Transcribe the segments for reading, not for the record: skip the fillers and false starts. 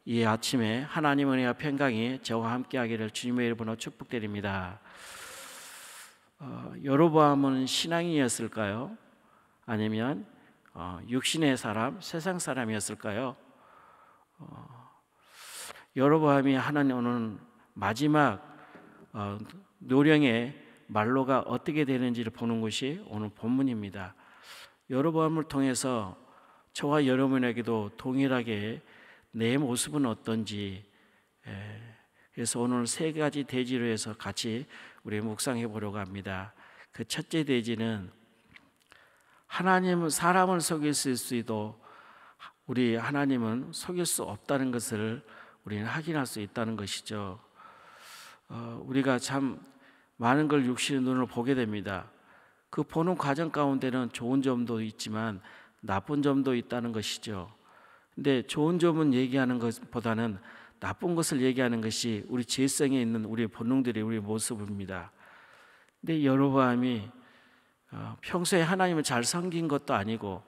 이 아침에 하나님 은혜와 평강이 저와 함께하기를 주님의 이름으로 축복드립니다. 여로보암은 신앙인이었을까요? 아니면 육신의 사람, 세상 사람이었을까요? 여로보암이 하나님 오는 마지막 노령의 말로가 어떻게 되는지를 보는 것이 오늘 본문입니다. 여로보암을 통해서 저와 여러분에게도 동일하게 내 모습은 어떤지, 그래서 오늘 세 가지 대지로 해서 같이 우리 묵상해 보려고 합니다. 그 첫째 대지는 하나님은 사람을 속일 수 있어도 우리 하나님은 속일 수 없다는 것을 우리는 확인할 수 있다는 것이죠. 우리가 참 많은 걸 육신의 눈으로 보게 됩니다. 그 보는 과정 가운데는 좋은 점도 있지만 나쁜 점도 있다는 것이죠. 근데 좋은 점은 얘기하는 것보다는 나쁜 것을 얘기하는 것이 우리 죄성에 있는 우리 본능들이 우리 모습입니다. 근데 여로보암이 평소에 하나님을 잘 섬긴 것도 아니고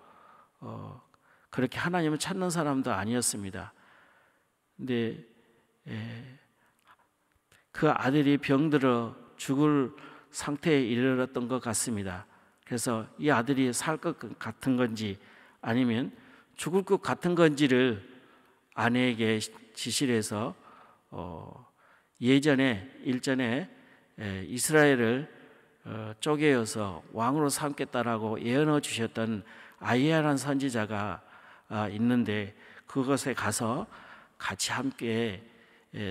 그렇게 하나님을 찾는 사람도 아니었습니다. 근데 그 아들이 병들어 죽을 상태에 이르렀던 것 같습니다. 그래서 이 아들이 살 것 같은 건지 아니면 죽을 것 같은 건지를 아내에게 지시를 해서 일전에 이스라엘을 쪼개어서 왕으로 삼겠다라고 예언해 주셨던 아이야라는 선지자가 있는데 그것에 가서 같이 함께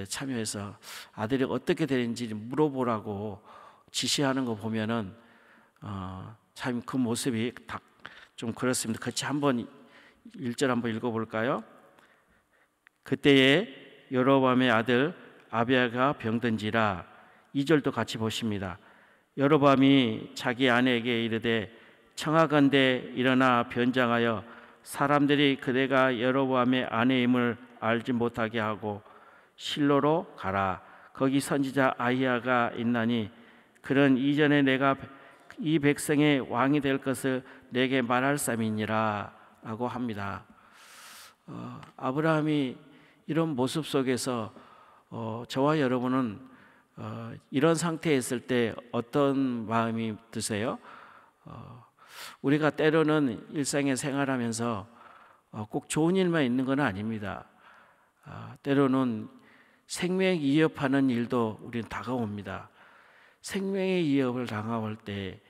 참여해서 아들이 어떻게 되는지 물어보라고 지시하는 거 보면은 참 그 모습이 좀 그렇습니다. 같이 한번 1절 한번 읽어볼까요? 그때에 여로보암의 아들 아비야가 병든지라. 2절도 같이 보십니다. 여로보암이 자기 아내에게 이르되 청하건대 일어나 변장하여 사람들이 그대가 여로보암의 아내임을 알지 못하게 하고 실로로 가라. 거기 선지자 아히야가 있나니 그는 이전에 내가 이 백성의 왕이 될 것을 내게 말할 쌈이니라 라고 합니다. 아브라함이 이런 모습 속에서 저와 여러분은 이런 상태에 있을 때 어떤 마음이 드세요? 우리가 때로는 일상에 생활하면서 꼭 좋은 일만 있는 건 아닙니다. 때로는 생명 위협하는 일도 우리는 다가옵니다. 생명의 위협을 당할 때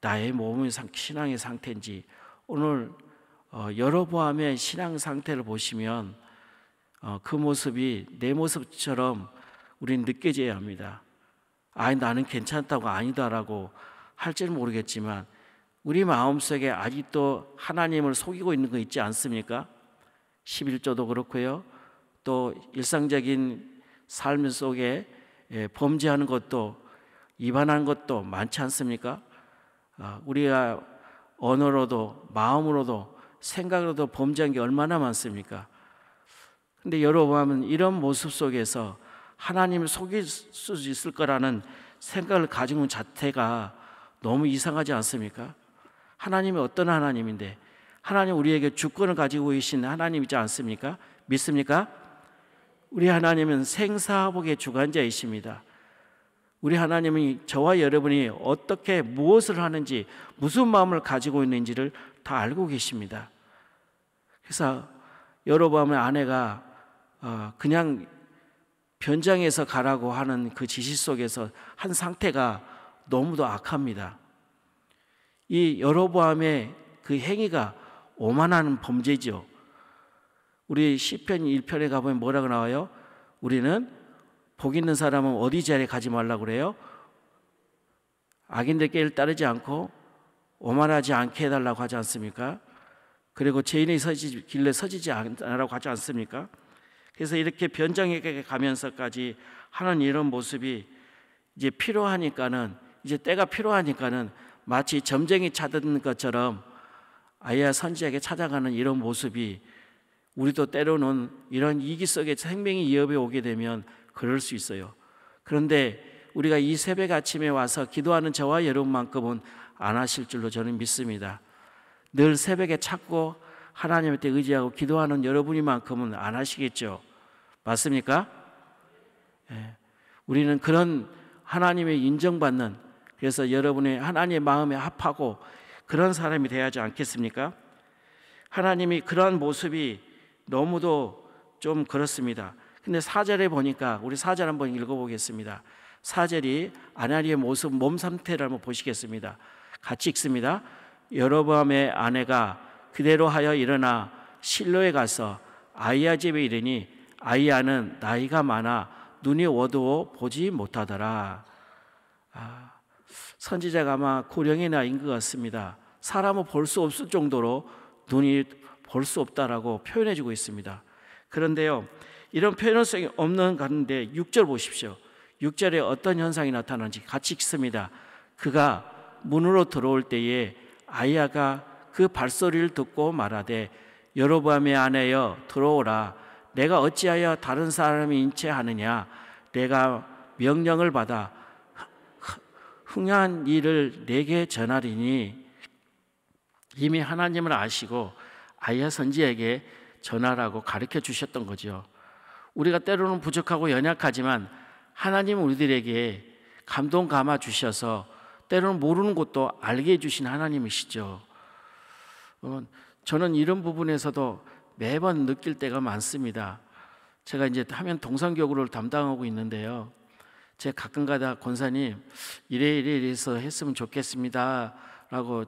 나의 몸의 신앙의 상태인지 오늘 여로보암의 신앙 상태를 보시면 그 모습이 내 모습처럼 우리는 느껴져야 합니다. 나는 괜찮다고 아니다라고 할지는 모르겠지만 우리 마음속에 아직도 하나님을 속이고 있는 거 있지 않습니까? 11조도 그렇고요. 또 일상적인 삶 속에 범죄하는 것도 위반하는 것도 많지 않습니까? 우리가 언어로도 마음으로도 생각으로도 범죄한 게 얼마나 많습니까? 근데 여로보암은 이런 모습 속에서 하나님을 속일 수 있을 거라는 생각을 가지고 있는 자태가 너무 이상하지 않습니까? 하나님이 어떤 하나님인데 하나님 우리에게 주권을 가지고 계신 하나님이지 않습니까? 믿습니까? 우리 하나님은 생사복의 주관자이십니다. 우리 하나님이 저와 여러분이 어떻게 무엇을 하는지 무슨 마음을 가지고 있는지를 다 알고 계십니다. 그래서 여로보암의 아내가 그냥 변장해서 가라고 하는 그 지시 속에서 한 상태가 너무도 악합니다. 이 여로보암의 그 행위가 오만한 범죄죠. 우리 시편 1편에 가보면 뭐라고 나와요? 우리는 복 있는 사람은 어디 자리에 가지 말라고 그래요? 악인들 길을 따르지 않고 오만하지 않게 해달라고 하지 않습니까? 그리고 죄인의 길에 서지지 않으라고 하지 않습니까? 그래서 이렇게 변장에게 가면서까지 하는 이런 모습이 이제 때가 필요하니까는 마치 점쟁이 찾는 것처럼 아이야 선지자에게 찾아가는 이런 모습이 우리도 때로는 이런 위기 속에 생명이 위협에 오게 되면 그럴 수 있어요. 그런데 우리가 이 새벽 아침에 와서 기도하는 저와 여러분만큼은 안 하실 줄로 저는 믿습니다. 늘 새벽에 찾고 하나님한테 의지하고 기도하는 여러분이만큼은 안 하시겠죠. 맞습니까? 예. 우리는 그런 하나님의 인정받는, 그래서 여러분의 하나님의 마음에 합하고 그런 사람이 되어야 하지 않겠습니까? 하나님이 그러한 모습이 너무도 좀 그렇습니다. 근데 4절에 보니까, 우리 4절 한번 읽어보겠습니다. 4절이 아나니의 모습, 몸 상태를 한번 보시겠습니다. 같이 읽습니다. 여로보암의 아내가 그대로 하여 일어나 실로에 가서 아이야 집에 이르니 아이야는 나이가 많아 눈이 어두워 보지 못하더라. 선지자가 아마 고령의 나이인 것 같습니다. 사람은 볼 수 없을 정도로 눈이 볼 수 없다라고 표현해주고 있습니다. 그런데요, 이런 표현성이 없는 가운데 6절 보십시오. 6절에 어떤 현상이 나타나는지 같이 읽습니다. 그가 문으로 들어올 때에 아이야가 그 발소리를 듣고 말하되 여로보암의 아내여 들어오라. 내가 어찌하여 다른 사람이 인체하느냐. 내가 명령을 받아 흥한 일을 내게 전하리니. 이미 하나님을 아시고 아이야 선지에게 전하라고 가르쳐 주셨던 거죠. 우리가 때로는 부족하고 연약하지만 하나님은 우리들에게 감동 감아 주셔서 때로는 모르는 것도 알게 해주신 하나님이시죠. 저는 이런 부분에서도 매번 느낄 때가 많습니다. 제가 이제 화면 동산교구를 담당하고 있는데요, 제가 가끔가다 권사님 이래서 했으면 좋겠습니다 라고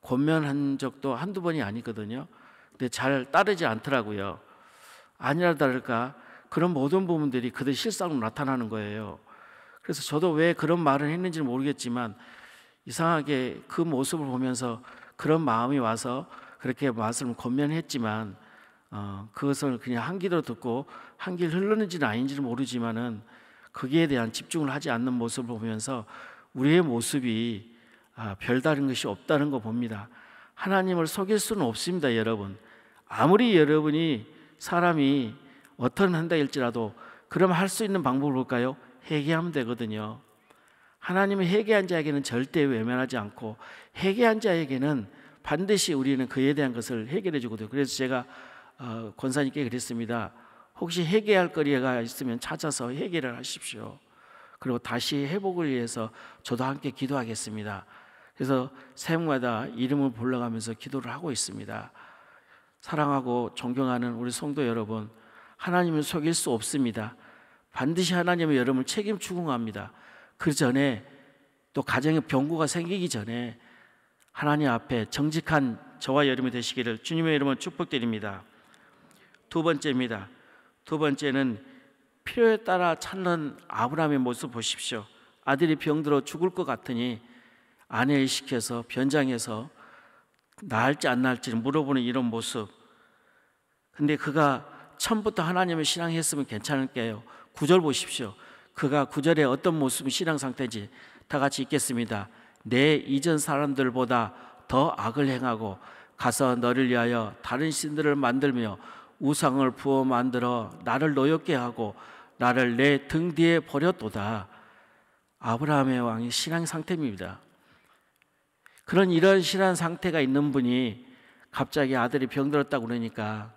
권면한 적도 한두 번이 아니거든요. 근데 잘 따르지 않더라고요. 아니라 다를까 그런 모든 부분들이 그들 실상으로 나타나는 거예요. 그래서 저도 왜 그런 말을 했는지는 모르겠지만 이상하게 그 모습을 보면서 그런 마음이 와서 그렇게 말씀을 권면했지만 그것을 그냥 한 귀로 듣고 한 귀를 흘렀는지는 아닌지는 모르지만은 거기에 대한 집중을 하지 않는 모습을 보면서 우리의 모습이 별다른 것이 없다는 거 봅니다. 하나님을 속일 수는 없습니다, 여러분. 아무리 여러분이 사람이 어떤 한다일지라도 그럼 할 수 있는 방법을 볼까요? 회개하면 되거든요. 하나님은 회개한 자에게는 절대 외면하지 않고 회개한 자에게는 반드시 우리는 그에 대한 것을 해결해 주거든요. 그래서 제가 권사님께 그랬습니다. 혹시 회개할 거리가 있으면 찾아서 회개를 하십시오. 그리고 다시 회복을 위해서 저도 함께 기도하겠습니다. 그래서 새해마다 이름을 불러가면서 기도를 하고 있습니다. 사랑하고 존경하는 우리 성도 여러분, 하나님을 속일 수 없습니다. 반드시 하나님은 여러분을 책임 추궁합니다. 그 전에 또 가정에 병고가 생기기 전에 하나님 앞에 정직한 저와 여러분이 되시기를 주님의 이름으로 축복드립니다. 두 번째입니다. 두 번째는 필요에 따라 찾는 아브라함의 모습 보십시오. 아들이 병들어 죽을 것 같으니 아내를 시켜서 변장해서 나을지 안 나을지 물어보는 이런 모습. 근데 그가 처음부터 하나님을 신앙했으면 괜찮을게요. 9절 보십시오. 그가 9절에 어떤 모습이 신앙 상태인지 다 같이 읽겠습니다. 내 이전 사람들보다 더 악을 행하고 가서 너를 위하여 다른 신들을 만들며 우상을 부어 만들어 나를 노엽게 하고 나를 내 등 뒤에 버렸도다. 아브라함의 왕의 신앙 상태입니다. 이런 신앙 상태가 있는 분이 갑자기 아들이 병들었다고 그러니까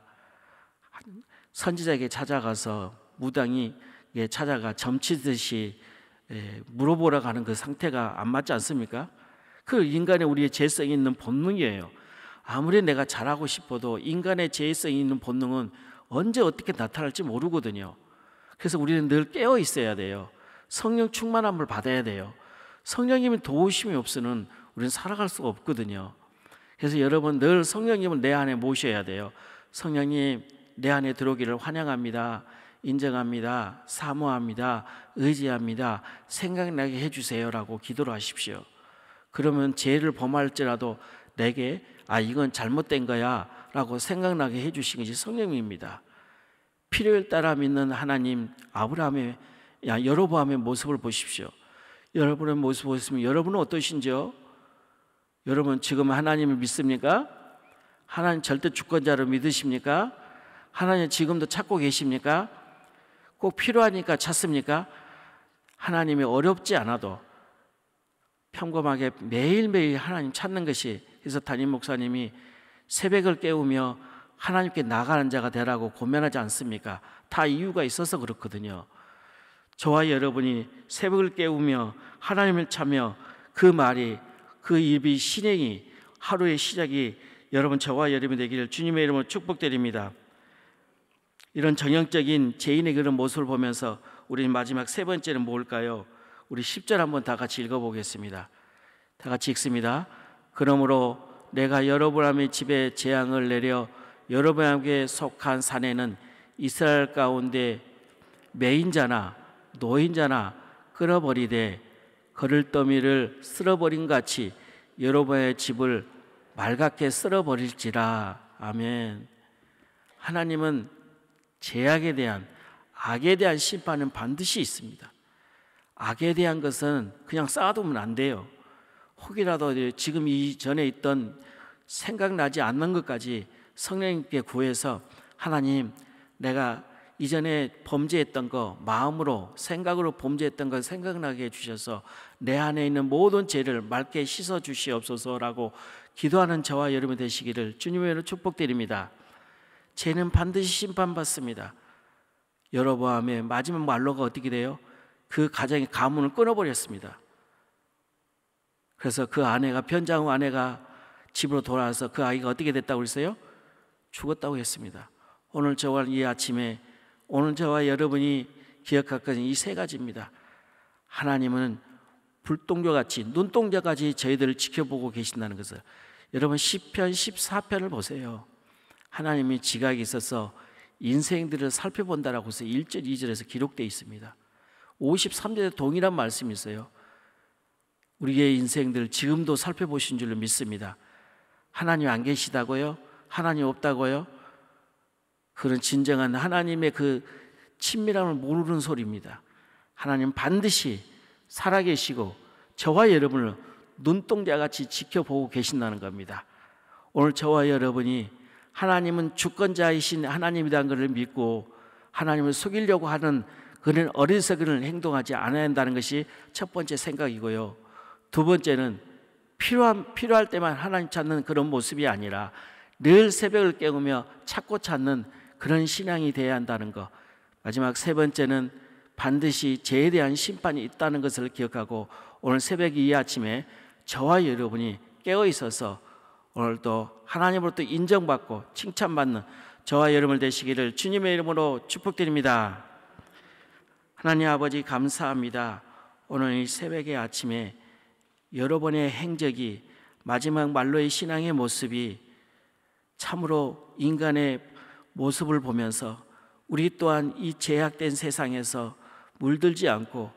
선지자에게 찾아가서 무당이 찾아가 점치듯이 물어보러 가는 그 상태가 안 맞지 않습니까? 그 인간의 우리의 죄성이 있는 본능이에요. 아무리 내가 잘하고 싶어도 인간의 죄성이 있는 본능은 언제 어떻게 나타날지 모르거든요. 그래서 우리는 늘 깨어 있어야 돼요. 성령 충만함을 받아야 돼요. 성령님의 도우심이 없으면 우리는 살아갈 수가 없거든요. 그래서 여러분 늘 성령님을 내 안에 모셔야 돼요. 성령님 내 안에 들어오기를 환영합니다. 인정합니다. 사모합니다. 의지합니다. 생각나게 해주세요라고 기도를 하십시오. 그러면 죄를 범할지라도 내게 이건 잘못된 거야 라고 생각나게 해주신 것이 성령입니다. 필요에 따라 믿는 하나님 아브라함의 여로보암의 모습을 보십시오. 여러분의 모습을 보시면 여러분은 어떠신지요? 여러분 지금 하나님을 믿습니까? 하나님 절대 주권자로 믿으십니까? 하나님 지금도 찾고 계십니까? 꼭 필요하니까 찾습니까? 하나님이 어렵지 않아도 평범하게 매일매일 하나님 찾는 것이, 그래서 담임 목사님이 새벽을 깨우며 하나님께 나가는 자가 되라고 고면하지 않습니까? 다 이유가 있어서 그렇거든요. 저와 여러분이 새벽을 깨우며 하나님을 찾며 그 말이, 그 입이 실행이, 하루의 시작이 여러분 저와 여러분이 되기를 주님의 이름으로 축복드립니다. 이런 정형적인 죄인의 그런 모습을 보면서 우리 마지막 세 번째는 뭘까요? 우리 10절 한번 다 같이 읽어보겠습니다. 다 같이 읽습니다. 그러므로 내가 여로보암의 집에 재앙을 내려 여로보암에게 속한 산에는 이스라엘 가운데 매인자나 노인자나 끌어버리되 거를더미를 쓸어버린 같이 여로보암의 집을 말갛게 쓸어버릴지라. 아멘. 하나님은 죄악에 대한, 악에 대한 심판은 반드시 있습니다. 악에 대한 것은 그냥 쌓아두면 안 돼요. 혹이라도 지금 이전에 있던 생각나지 않는 것까지 성령님께 구해서 하나님, 내가 이전에 범죄했던 거, 마음으로 생각으로 범죄했던 거 생각나게 해주셔서 내 안에 있는 모든 죄를 맑게 씻어 주시옵소서라고 기도하는 저와 여러분 되시기를 주님의 이름으로 축복드립니다. 죄는 반드시 심판받습니다. 여로보암의 마지막 말로가 어떻게 돼요? 그 가정의 가문을 끊어버렸습니다. 그래서 그 아내가, 변장 후 아내가 집으로 돌아와서 그 아이가 어떻게 됐다고 그랬어요? 죽었다고 했습니다. 오늘 저와 이 아침에, 오늘 저와 여러분이 기억할 것은 이 세 가지입니다. 하나님은 불똥뼈같이, 눈동자같이 저희들을 지켜보고 계신다는 것을. 여러분 시편 14편을 보세요. 하나님이 지각이 있어서 인생들을 살펴본다라고 해서 1절 2절에서 기록되어 있습니다. 53절에 동일한 말씀이 있어요. 우리의 인생들 지금도 살펴보신 줄로 믿습니다. 하나님 안 계시다고요? 하나님 없다고요? 그런 진정한 하나님의 그 친밀함을 모르는 소리입니다. 하나님 반드시 살아계시고 저와 여러분을 눈동자같이 지켜보고 계신다는 겁니다. 오늘 저와 여러분이 하나님은 주권자이신 하나님이라는 것을 믿고 하나님을 속이려고 하는 그런 어리석은 행동하지 않아야 한다는 것이 첫 번째 생각이고요. 두 번째는 필요할 때만 하나님 찾는 그런 모습이 아니라 늘 새벽을 깨우며 찾고 찾는 그런 신앙이 되어야 한다는 것. 마지막 세 번째는 반드시 죄에 대한 심판이 있다는 것을 기억하고 오늘 새벽 이 아침에 저와 여러분이 깨어 있어서 오늘도 하나님으로부터 인정받고 칭찬받는 저와 여러분 되시기를 주님의 이름으로 축복드립니다. 하나님 아버지 감사합니다. 오늘 이 새벽의 아침에 여러분의 행적이, 마지막 말로의 신앙의 모습이 참으로 인간의 모습을 보면서 우리 또한 이 죄악된 세상에서 물들지 않고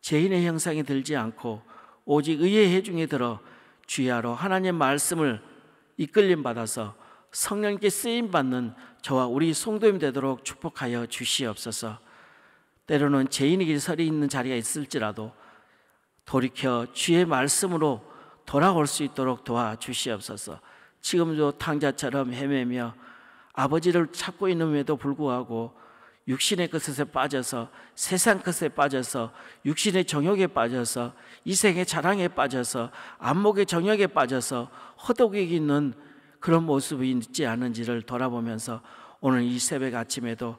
죄인의 형상에 들지 않고 오직 의의 해중에 들어 주야로 하나님의 말씀을 이끌림 받아서 성령께 쓰임 받는 저와 우리 성도님 되도록 축복하여 주시옵소서. 때로는 죄인에게 서리 있는 자리가 있을지라도 돌이켜 주의 말씀으로 돌아올 수 있도록 도와주시옵소서. 지금도 탕자처럼 헤매며 아버지를 찾고 있는데도 불구하고 육신의 것에 빠져서, 세상 것에 빠져서, 육신의 정욕에 빠져서, 이생의 자랑에 빠져서, 안목의 정욕에 빠져서 허덕이고 있는 그런 모습이 있지 않은지를 돌아보면서 오늘 이 새벽 아침에도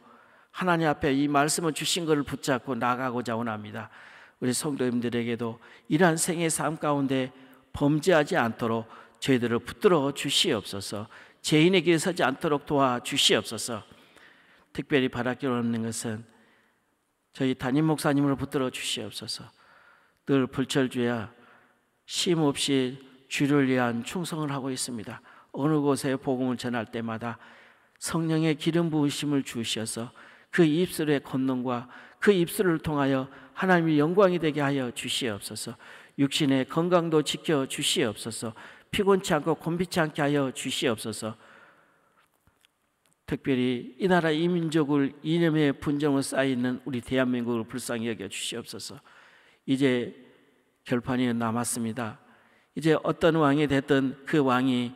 하나님 앞에 이 말씀을 주신 것을 붙잡고 나가고자 원합니다. 우리 성도님들에게도 이러한 생의 삶 가운데 범죄하지 않도록 저희들을 붙들어 주시옵소서. 죄인의 길에 서지 않도록 도와주시옵소서. 특별히 바라기로 하는 것은 저희 담임 목사님을 붙들어 주시옵소서. 늘 불철주야 쉼없이 주를 위한 충성을 하고 있습니다. 어느 곳에 복음을 전할 때마다 성령의 기름 부으심을 주셔서 그 입술의 권능과 그 입술을 통하여 하나님의 영광이 되게 하여 주시옵소서. 육신의 건강도 지켜 주시옵소서. 피곤치 않고 곤비치 않게 하여 주시옵소서. 특별히 이 나라 이 민족을 이념의 분쟁으로 쌓이는 우리 대한민국을 불쌍히 여겨 주시옵소서. 이제 결판이 남았습니다. 이제 어떤 왕이 됐든 그 왕이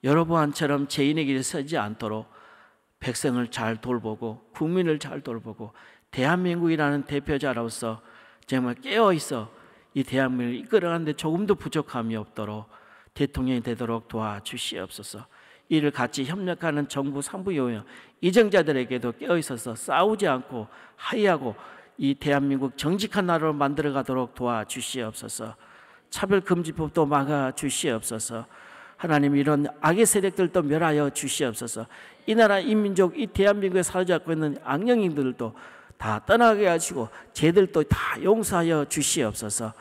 여로보암처럼 죄인의 길에 서지 않도록 백성을 잘 돌보고 국민을 잘 돌보고 대한민국이라는 대표자로서 정말 깨어있어 이 대한민국을 이끌어가는데 조금도 부족함이 없도록 대통령이 되도록 도와주시옵소서. 이를 같이 협력하는 정부 상부요원 이정자들에게도 깨어있어서 싸우지 않고 합의하고 이 대한민국 정직한 나라로 만들어가도록 도와주시옵소서. 차별금지법도 막아주시옵소서. 하나님, 이런 악의 세력들도 멸하여 주시옵소서. 이 나라 이 민족 이 대한민국에 사로잡고 있는 악령인들도 다 떠나게 하시고 죄들도 다 용서하여 주시옵소서.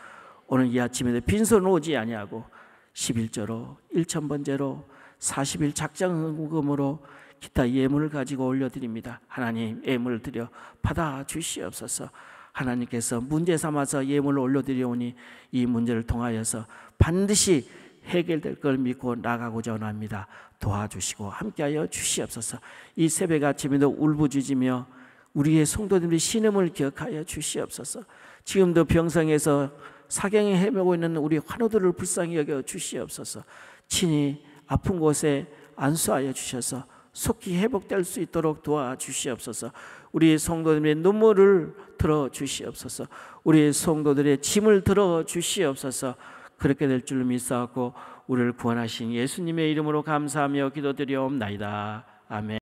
오늘 이 아침에도 빈손 오지 아니하고 11조로 1,000번제로 40일 작정금으로 기타 예물을 가지고 올려드립니다. 하나님, 예물을 드려 받아 주시옵소서. 하나님께서 문제 삼아서 예물을 올려드리오니 이 문제를 통하여서 반드시 해결될 걸 믿고 나가고자 원합니다. 도와주시고 함께하여 주시옵소서. 이 새벽 아침에도 울부짖으며 우리의 성도들의 신음을 기억하여 주시옵소서. 지금도 병상에서 사경에 헤매고 있는 우리 환우들을 불쌍히 여겨 주시옵소서. 친히 아픈 곳에 안수하여 주셔서 속히 회복될 수 있도록 도와주시옵소서. 우리 성도들의 눈물을 들어주시옵소서. 우리 성도들의 짐을 들어주시옵소서. 그렇게 될 줄 믿사옵고 우리를 구원하신 예수님의 이름으로 감사하며 기도드리옵나이다. 아멘.